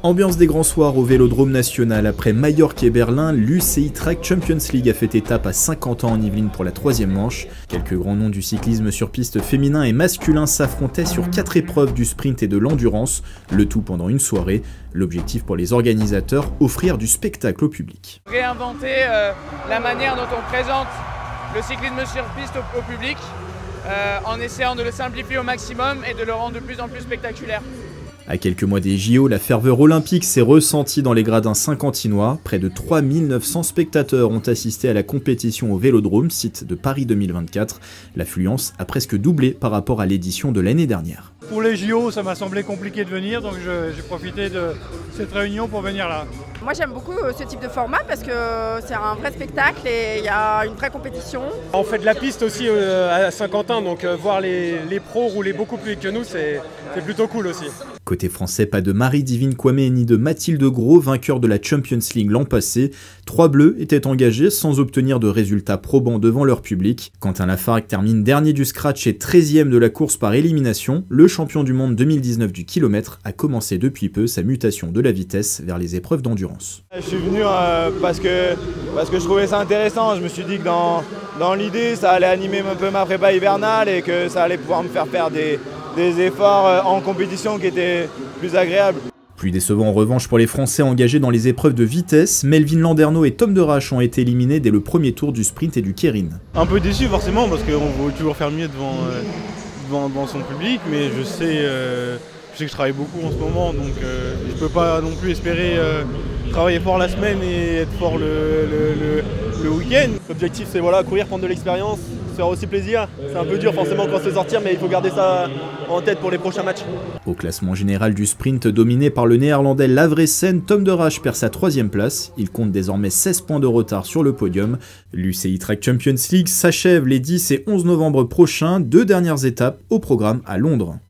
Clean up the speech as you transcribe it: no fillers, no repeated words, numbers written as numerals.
Ambiance des grands soirs au Vélodrome National. Après Majorque et Berlin, l'UCI Track Champions League a fait étape à 50 ans en Yvelines pour la troisième manche. Quelques grands noms du cyclisme sur piste féminin et masculin s'affrontaient sur 4 épreuves du sprint et de l'endurance, le tout pendant une soirée. L'objectif pour les organisateurs, offrir du spectacle au public. Réinventer la manière dont on présente le cyclisme sur piste au public, en essayant de le simplifier au maximum et de le rendre de plus en plus spectaculaire. À quelques mois des JO, la ferveur olympique s'est ressentie dans les gradins saint-quentinois. Près de 3900 spectateurs ont assisté à la compétition au Vélodrome, site de Paris 2024. L'affluence a presque doublé par rapport à l'édition de l'année dernière. Pour les JO, ça m'a semblé compliqué de venir, donc j'ai profité de cette réunion pour venir là. Moi j'aime beaucoup ce type de format parce que c'est un vrai spectacle et il y a une vraie compétition. On fait de la piste aussi à Saint-Quentin, donc voir les pros rouler beaucoup plus vite que nous, c'est plutôt cool aussi. Côté français, pas de Marie-Divine Kwame ni de Mathilde Gros, vainqueur de la Champions League l'an passé. 3 bleus étaient engagés sans obtenir de résultats probants devant leur public. Quentin Lafargue termine dernier du scratch et 13e de la course par élimination. Le champion du monde 2019 du kilomètre a commencé depuis peu sa mutation de la vitesse vers les épreuves d'endurance. Je suis venu parce que je trouvais ça intéressant. Je me suis dit que dans l'idée, ça allait animer un peu ma prépa hivernale et que ça allait pouvoir me faire des efforts en compétition qui étaient plus agréables. Plus décevant en revanche pour les Français engagés dans les épreuves de vitesse, Melvin Landerneau et Tom Derache ont été éliminés dès le premier tour du sprint et du Keirin. Un peu déçu forcément parce qu'on veut toujours faire mieux devant son public, mais je sais que je travaille beaucoup en ce moment, donc je peux pas non plus espérer travailler fort la semaine et être fort le week-end. L'objectif c'est voilà, courir, prendre de l'expérience, se faire aussi plaisir. C'est un peu dur forcément quand se sortir, mais il faut garder ça en tête pour les prochains matchs. Au classement général du sprint dominé par le néerlandais Lavressen, Tom Derache perd sa 3e place. Il compte désormais 16 points de retard sur le podium. L'UCI Track Champions League s'achève les 10 et 11 novembre prochains, 2 dernières étapes au programme à Londres.